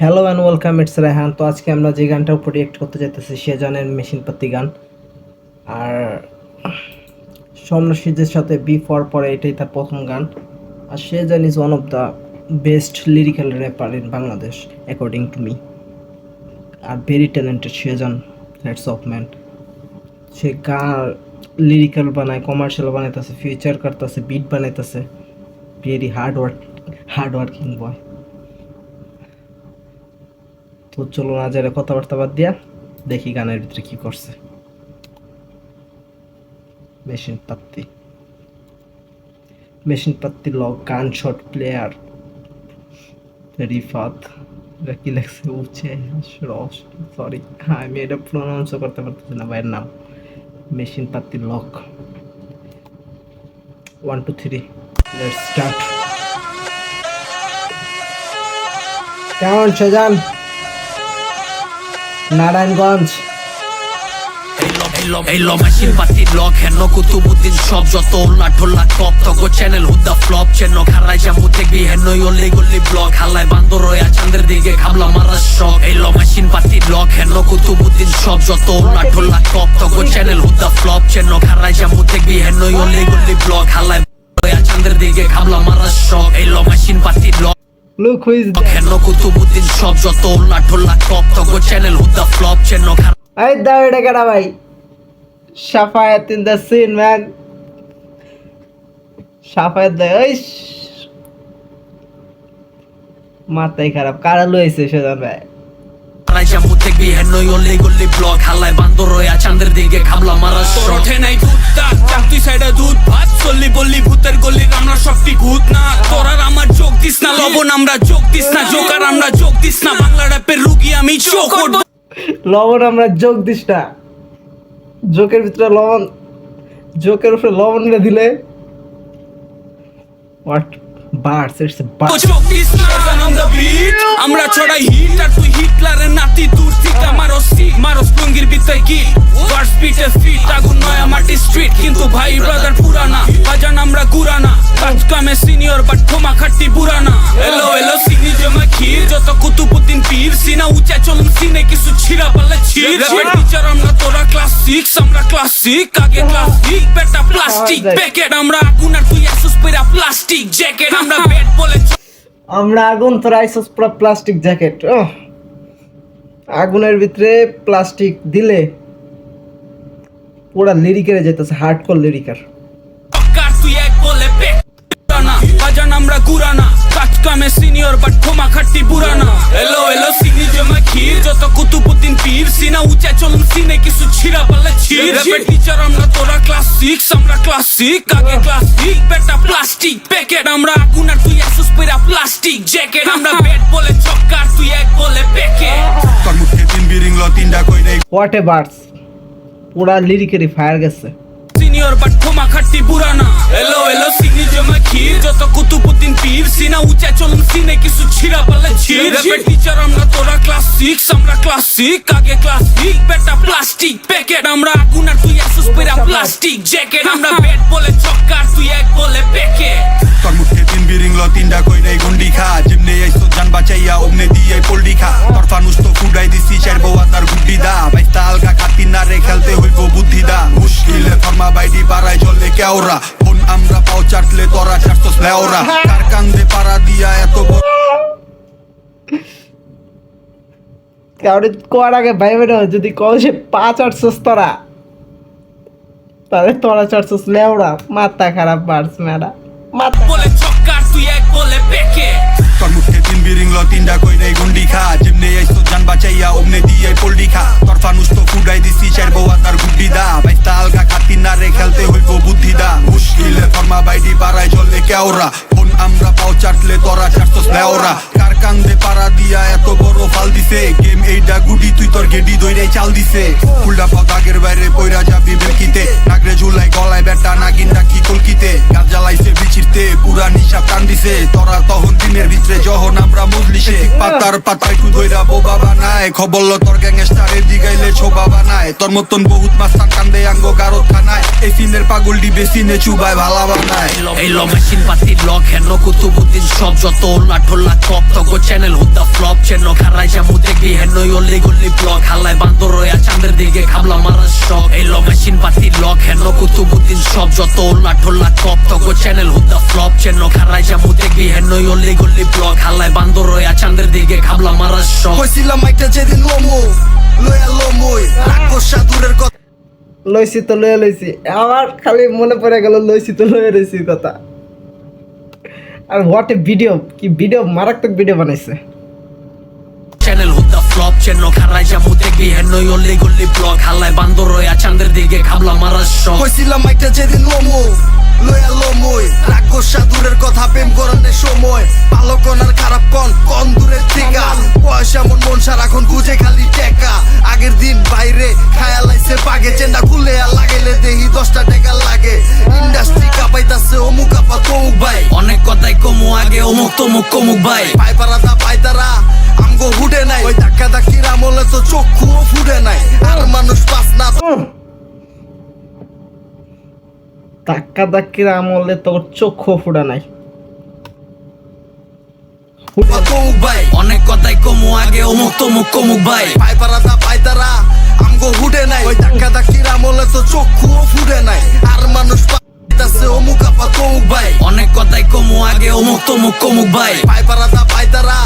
Hello and welcome, it's Raihan. তো আজকে আমরা যে গানটার উপর রিয়েক্ট করতে যাইতেছি শেজানের মেশিনপাতি গান। আর স্বর্ণশীজের সাথে বিফোর পরে এটাই তার প্রথম গান। আর Shezan is one of the best lyrical rapper in Bangladesh according to me. আর very talented Shezan, hats off man. সে গান লিরিক্যাল বানায়, কমার্শিয়াল বানাইতেছে, ফিউচার করতেছে, বিট বানাইতেছে। Very hard working boy. তো চলো না যারা কথাবার্তা বাদ দিয়া দেখি গানের ভিতরে কি করছে। মেশিনপাতি লগ গান শট প্লেয়ার রিফাত, এটা কি লেখছে? উঠছে সরি, হ্যাঁ আমি এটা প্রোনাউন্সও করতে পারতেছি না ভাইয়ের নাম। মেশিনপাতি লক 1 2 3 লেটস স্টার্ট। কেমন শেজান? নারায়ণগঞ্জ এইলো মেশিন পাতির লক হেন কুতুবুদ্দিন সব যত উল্লা ঢোল্লা কপ তগো চ্যানেল হুদা ফ্লপ চেন খারাই জামু দেখবি হেন অলি গলি ব্লক হালায় বান্দর রয়া চান্দের দিকে খাবলা মারা শখ। এইলো মেশিন পাতির লক হেন কুতুবুদ্দিন সব যত উল্লা ঢোল্লা কপ তগো চ্যানেল হুদা ফ্লপ চেন খারাই জামু দেখবি হেন অলি গলি ব্লক হালায় রয়া চান্দের দিকে খাবলা মারা শখ। এইলো মেশিন পাতির লক লুক হু ইজ হেন কুতুবুদ্দিন সব যত উল্লা ঢোল্লা কপ তগো চ্যানেল হুদা ফ্লপ চেন এই দাও এটা কেডা ভাই? Safayat in the scene man. Safayat দে ওই মাথায় খারাপ কারা লইছে সেজন ভাই। জামু দেখবি হেন অলি গলি ব্লক হালায় বান্দর রয়া চান্দের দিকে খাবলা মারা শখ। ওঠে নাই দুধ দাঁত চাকরি সাইডে দুধ ভাত চল্লি বললি ভূতের গলির আমরা সবটি ভূত না তোরার আমার যোগ দিস না লবণ আমরা যোগ দিস না জোকার আমরা যোগ দিস না বাংলা র্যাপের রুগী আমি চোখ লবণ আমরা যোগ দিস না, জোকের ভিতরে লবণ, জোকের উপরে লবণ দিলে হোয়াট বার্স, ইটস বার্স। যোগ দিস না on the beat আমরা ছড়াই হিট আর তুই হিটলারের নাতি দূর থেকে মারো সিক মারো লুঙ্গির ভিতরে কি ওয়ার্ড স্পিডে ফিট আগুন নয়া মাটি স্ট্রিট কিন্তু ভাই ব্রাদার পুরানা বাজান আমরা গুরানা কাজ কামে সিনিয়র বাট ক্ষমা খাট্টি বুরানা এলো এলো সিগনি জমা ক্ষীর যত কুতুবুদ্দিন পীর সিনা উঁচা চলুন সিনে কিছু ছিড়া পালে ছিড় র্যাপের টিচার আমরা তোরা ক্লাস 6 আমরা ক্লাস 6 আগে ক্লাস 6 বেটা প্লাস্টিক প্যাকেট আমরা আগুন আর তুই আসুস পেরা প্লাস্টিক জ্যাকেট আমরা বেড বলে আমরা আগুন, তোরা আইসস পুরো প্লাস্টিক জ্যাকেট। ও আগুনের ভিতরে প্লাস্টিক দিলে পুরা লিরিকের যেতেছে, হার্ডকোর লিরিকার। কার তুই এক বলে পেটানা বাজান আমরা গুরানা কাজ কামে সিনিয়র বাট ক্ষমা খাট্টি বুরানা এলো এলো সিগনি জমা ক্ষীর যত কুতুবুদ্দিন পীর সিনা উঁচা চলুন সিনে কিছু ছিড়া পালে ছিড় র্যাপের টিচার আমরা তোরা ক্লাস 6 আমরা ক্লাস 6 আগে ক্লাস 6 বেটা প্লাস্টিক প্যাকেট আমরা আগুন আর তুই আসুস পেরা প্লাস্টিক জ্যাকেট আমরা বেড বলে চক্কার তুই এক বলে প্যাকেট তোর মুখে তিন বিরিংল তিনটা কই নাই হোয়াট এ বার্স, পুরা লিরিকেরই ফায়ার গেছে। সিনিয়র বাট ক্ষমা খাট্টি বুরানা এলো এলো সিগনি জমা ক্ষীর যত কুতুবুদ্দিন পীর সিনা উঁচা চলুন সিনে কিছু ছিড়া পালে ছিড় র্যাপের টিচার আমরা তোরা ক্লাস 6 আমরা ক্লাস 6 আগে ক্লাস 6 বেটা প্লাস্টিক প্যাকেট আমরা আগুন আর তুই আসুস পেরা প্লাস্টিক জ্যাকেট আমরা বেড বলে চক্কার তুই এক বলে প্যাকেট তোর মুখে তিন বিরিংল তিনটা কই নাই গন্ডি খা যেমনে আইছো জান বাঁচাইয়া ওমনে দিয়ে পল্ডি খা তোর ফানুস তো ফুডাই দিছি চার বউ তার গুড্ডি দা বাইস্তা আলগা খাতি না রে খেলতে হইব বুদ্ধি দা মুশকিলে ফরমা বাইডি পারাই চলে কেওরা ফোন আমরা পাও চাটলে তোরা চাটছস লেওরা কার কান্দে পারা দিয়া এত বড় কাউরে কোয়ার আগে ভাই বেরো যদি কল সে 5-8 তোরা, তাহলে তোরা 400 লেওড়া। মাথা খারাপ বার্স মেরা, মাথা বলে চক্কার তুই এক বলে প্যাকেট তোর মুখে তিন বিরিংল তিনটা কই নাই গন্ডি খা যেমনে আইছো জান বাঁচাইয়া ওমনে দিয়ে পল্ডি খা তোর ফানুস তো ফুডাই দিছি চার বউ তার গুড্ডি দা বাইস্তা আলগা খাতি না রে খেলতে হইব বুদ্ধি দা মুশকিলে ফরমা বাইডি পারাই চলে কেওরা ফোন আমরা পাও চাটলে তোরা চাটছস লেওরা কার কান্দে পারা দিয়া এত বড় ফাল দিছে গেম এইটা গুডি তুই তোর গেডি দইরাই চাল দিছে ফুলটা পতাকের বাইরে পয়রা যাবি বেলকিতে নাগরে ঝুলাই গলায় বেটা নাগিন ডাকি কলকিতে গাছ জ্বালাইছে বিচিরতে পুরা নিশা টান দিছে তোরা তখন দিনের ভিতরে যখন আমরা মজলিসে পাতার পাতায় একটু দইরা বোবা বানায় খবর ল তোর গ্যাংস্টারের দিগাইলে ছোবা বানায় তোর মতন বহুত মাস্তান কান্দে আঙ্গ গারদ খানায় এই সিনের পাগলটি বেশি নে চুবায় ভালা বানায় এই ল মেশিন পাতি লক হেন কুতুবুদ্দিন সব যত ওলা ঠোলা কপ তগো চ্যানেল হুদা ফ্লপ চেন খারাই যা মুতে গি হেন অলি গলি ব্লক হালায় বান্দর রয়া চাঁদের দিকে খাবলা মারার শখ এই ল মেশিন পাতি লক হেন কুতুবুদ্দিন সব যত ওলা ঠোলা কপ তগো চ্যানেল হুদা ফ্লপ চেন খারাই যা মুতে গি হেন অলি গলি ব্লক হালায় বান্দর রয়া চাঁদের দিকে খাবলা মারার শখ কইছিলাম একটা যেদিন লোমো লয়া লোমোই রাক্ষস সাধুরের কথা লইছি তো লয়ে লইছি আমার খালি মনে পড়ে গেল লইছি তো লয়ে রইছি কথা আর হোয়াট এ ভিডিও কি ভিডিও মারাত্মক ভিডিও বানাইছে চ্যানেল হুদা ফ্লপ চেন খারাই যা মুতে গি হেন অলি গলি ব্লক হালায় বান্দর রয়া চাঁদের দিকে খাবলা মারার শখ কইছিলাম একটা যেদিন লোমো লয়া লোমোই রাক্ষস সাধুরের কথা প্রেম করানোর সময় ভালো কোন আর খারাপ কোন দূরের থেকে পয়সা মন সারাক্ষণ খুঁজে খালি টাকা আগের দিন বাইরে খায়া লাইছে বাগে চেন্ডা খুলে আর লাগাইলে দেহি 10টা টাকা লাগে ইন্ডাস্ট্রি কাঁপাইতাছে অমুক আপা তমুক ভাই অনেক কথাই কমু আগে অমুক তমুক কমুক ভাই পাইপারা দা পাইতারা আমগো হুডে নাই ওই ধাক্কা ধাক্কির আমলে তো চক্ষুও ফুডে নাই আর মানুষ পাস না ধাক্কা ধাক্কির আমলে তোর চক্ষু ফুটা নাই তমুক ভাই অনেক কথাই কমু আগে অমুক তমুক কমুক ভাই পাইপারা দা পাইতারা আমগো হুডে নাই ওই ধাক্কা ধাক্কির আমলে তো চক্ষুও ফুডে নাই আর মানুষ পাইতাছে অমুক আপা তমুক ভাই অনেক কথাই কমু আগে অমুক তমুক কমুক ভাই পাইপারা দা পাইতারা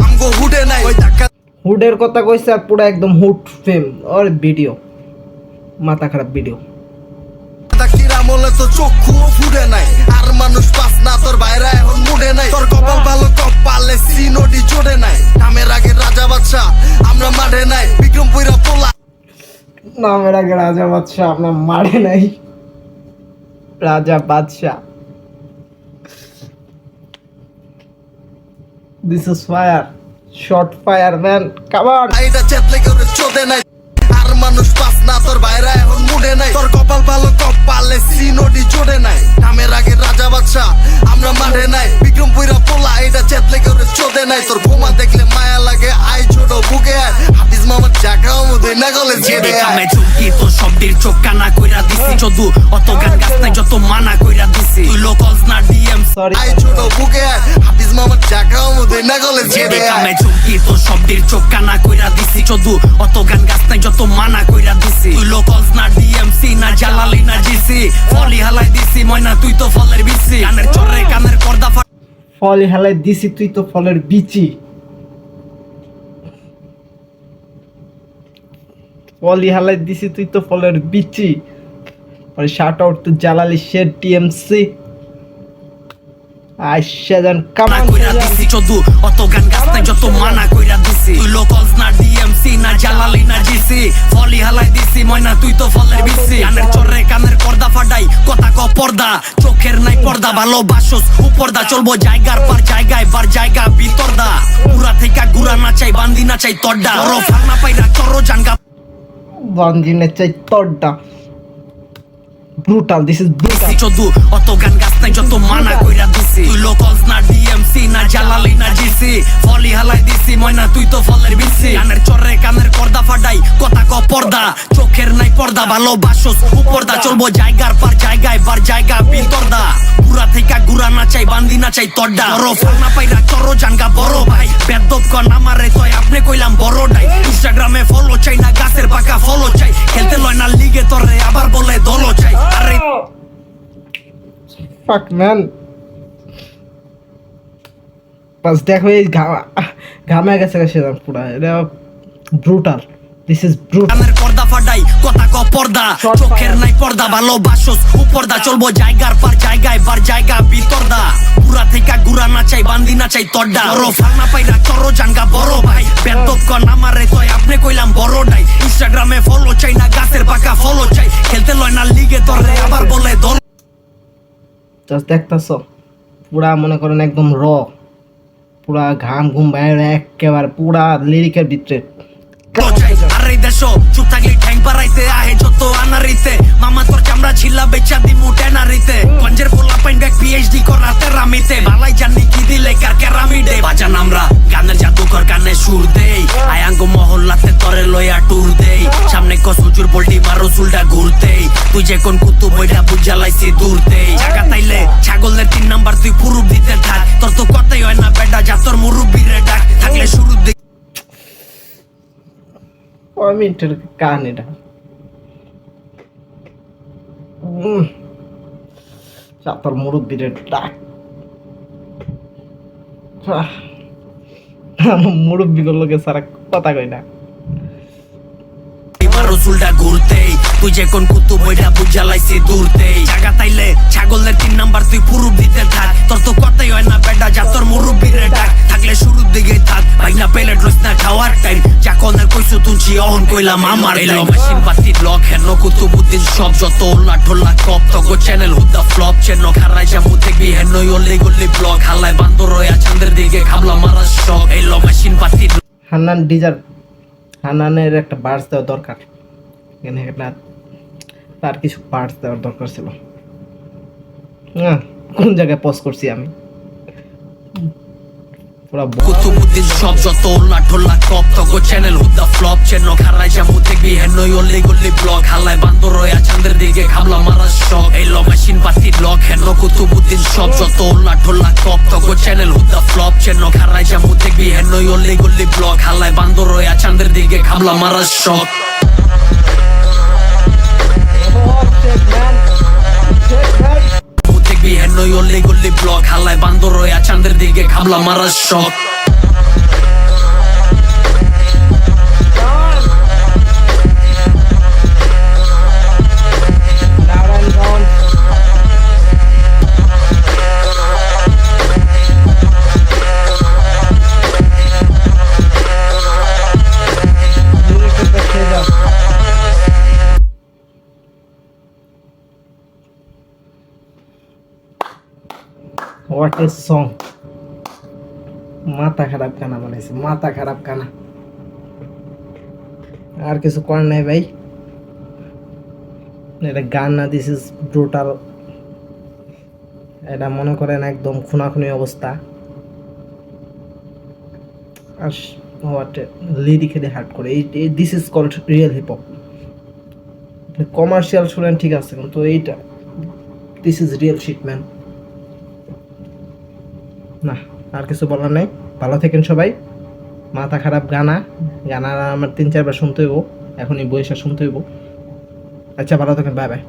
আমগো হুডে নাই ওই ধাক্কা হুডের কথা কইছে আর পুরো একদম হুড ফেম আর ভিডিও মাথা খারাপ ভিডিও ধাক্কির আমলে তো চক্ষুও ফুডে নাই আর মানুষ পাস না তোর বাইরে এখন মুডে নাই তোর কপাল ভালো কপালে সিনোডি জোড়ে নাই নামের আগে রাজা বাদশা আমরা মাঠে নাই বিক্রমপুরা পোলা নামের আগে রাজা বাদশাহ আপনার মারে নাই রাজা বাদশাহ this is fire short fire man come on এটা চেতলে কেউ চোদে নাই আর মানুষ পাস না তোর বাইরে এখন মুডে নাই তোর কপাল ভালো কপালে সিনোডি জোড়ে নাই নামের আগে রাজা বাদশা আমরা মাঠে নাই বিক্রমপুরা পোলা এটা চেতলে কেউ চোদে নাই তোর বোমা দেখলে মায়া লাগে আই ছোট বুকে আয় হাফিজ মামার চাকরাও মধ্যে না গলে ছেড়ে কামে চুমকি তো সবটির চোখ কানা কইরা দিছি যদু অত গান গাছ নাই যত মানা কইরা দিছি তুই লোকলস না ডিএম সরি আই ছোট বুকে আয় হাফিজ মামার চাকরাও মধ্যে না গলে ছেড়ে কামে চুমকি তো সবটির চোখ কানা কইরা দিছি যদু অত গান গাছ নাই যত মানা কইরা দিছি তুই লোকলস না ডিএমসি না জালালি না জিসি ফলি হালাই দিছি ময়না তুই তো ফলের বিসি কানের চরে কানের পর্দা ফল হেলাই দিছি তুই তো ফলের বিচি ফলি হেলাই দিছি তুই তো ফলের বিচি আর শাউট আউট টু জালালি শেড টিএমসি আইশাজান কাম মানা অন কইরা দিছি যদু অত গান গাছ নাই যত মানা কইরা দিছি তুই লোকলস না ডিএমসি না জালালি না জিসি ফলি হালাই দিছি ময়না তুই তো ফলের বিসি কানের চরে কানের পর্দা ফাটাই কথা ক পর্দা চোখের নাই পর্দা ভালোবাসোস উপর্দা চলবো জায়গার পর জায়গায় বার জায়গা ভিতরদা পুরা থেকে গুড়া না চাই বান্দি না চাই তড্ডা ওরো ফানা পাইরা চরো জানগা বাঞ্জিনে চাই তড্ডা ব্রুটাল দিস ইজ ব্রুটাল চদু অত গান গাছ নাই যত মানা কইরা দিছি তুই লোকলস না ডিএমসি না জালালি না জিসি ফলি হালাই দিছি ময়না তুই তো ফলের বিসি কানের চরে কানের পর্দা ফাটাই কথা ক পর্দা চোখের নাই পর্দা ভালোবাসোস উপর্দা চলবো জায়গার পর জায়গায় বার জায়গা ভিতরদা পুরা থেকে গুড়া না চাই বান্দি না চাই তড্ডা ওরো ফানা পাইরা চরো জানগা বড় ভাই বেদব কন আমারে তয় আপনি কইলাম বড়টাই ইনস্টাগ্রামে ফলো চাই না গাছের পাকা ফলো চাই খেলতে লয় না লিগে তোরে আবার বলে দলো চাই আরে ফাক ম্যান বাস দেখো এই ঘামে গেছে সেটা পুরা এটা ব্রুটাল দিস ইজ ব্রুটাল কানের পর্দা ফাটাই কথা ক পর্দা চোখের নাই পর্দা ভালোবাসোস উপর্দা চলবো জায়গার পর জায়গায় বার জায়গা ভিতরদা পুরা থেকে গুড়া না চাই বান্দি না চাই তড্ডা ওরো ফানা পাইরা চরো জানগা বড় ভাই বেদব কন আমারে তয় আপনি কইলাম বড়টাই ইনস্টাগ্রামে ফলো চাই না গাছের পাকা ফলো চাই খেলতে লয় না লিগে তোরে আবার বলে দল জাস্ট দেখতেছ পুরা মনে করেন একদম পুরা ঘাম ঘুম বাইরে একেবারে পুরা লিরিকের ভিতরে আর এই দেশ চুপ থাকলে ঠ্যাং পারাইতে আহে যত আনারিতে মামা তোর চামড়া ছিলা বেচা দিমু টেনারিতে গঞ্জের পোলা পাইন ব্যাক পিএইচডি করাতে রামিতে বালাই জানি কি দিলে কার কেরামিডে বাজান আমরা গানের জাদুকর কানে সুর দেই আয়াঙ্গ মহল্লাতে তরে লয়া টুর দেই সামনে কস হুজুর বলটি মারো চুলটা ঘুরতেই তুই যে কোন কুতু বইটা বুঝালাইছি দূরতেই জায়গা তাইলে ছাগলের 3 নাম্বার তুই পুরুপ দিতে থাক তোর তো কথাই হয় না বেটা যা তোর মুরব্বিরে ডাক থাকলে শুরু দে কয় মিনিটের গান এটা তোর মুরব্বীরে ডাক মুরব্বী গুলোকে সারা কথা কই না রসুলটা ঘুরতেই তুই যে কোন কুতু বইটা বুঝালাইছি দূরতেই জায়গা তাইলে ছাগলের 3 নাম্বার তুই পুরুপ দিতে থাক তোর তো কথাই হয় না বেটা যা তোর মুরব্বিরে ডাক থাকলে শুরুর দিকে থাক ভাই না পেলে রোজ না খাওয়ার টাইম চাকনের কইছো তুলছি অহন কইলাম আমার এলো মেশিন বাতি লক হেন কুতুবুদ্দিন সব যত ওলা ঢোলা কপ তগো চ্যানেল হুদা ফ্লপ চেন খারাই জামু দেখবি হেন ওলি গলি ব্লক হালাই বান্দর রয়া চাঁদের দিকে খাবলা মারা শখ এলো মেশিন বাতি হান্নান ডিজার্ভ হান্নানের একটা বার্স দেওয়া দরকার এখানে একটা তার কিছু পার্টস দেওয়ার দরকার ছিল কোন জায়গায় পজ করছি আমি কুতুবুদ্দিন সব যত ওলা ঢোলা কপ তগো চ্যানেল হুদা ফ্লপ চেন খারাই জামু দেখবি হেন ওলি গলি ব্লক হালাই বান্দর রয়া চাঁদের দিকে খাবলা মারা শখ এলো মেশিন বাতি লক হেন কুতুবুদ্দিন সব যত ওলা ঢোলা কপ তগো চ্যানেল হুদা ফ্লপ চেন খারাই জামু দেখবি হেন ওলি গলি ব্লক হালাই বান্দর রয়া চাঁদের দিকে খাবলা মারা শখ দেখবি হেন ওলি গলি ব্লক হালাই বান্দর রয়া চাঁদের দিকে খাবলা মারা শখ হোয়াট এ সং মাথা খারাপ গানা বানাইছে মাথা খারাপ গানা আর কিছু করার নাই ভাই এটা গান না দিস ইজ ব্রুটাল এটা মনে করেন একদম খুনাখুনি অবস্থা আর হোয়াট লিরিক্যালি হার্ড করে এই this is called real hip hop commercial শুনেন ঠিক আছে কিন্তু এইটা this is real shit man না আর কিছু বলার নেই ভালো থাকেন সবাই মাথা খারাপ গানা আমার 3-4 বার শুনতে হইব এখনই বইসা শুনতে হইব আচ্ছা ভালো থাকেন বাই বাই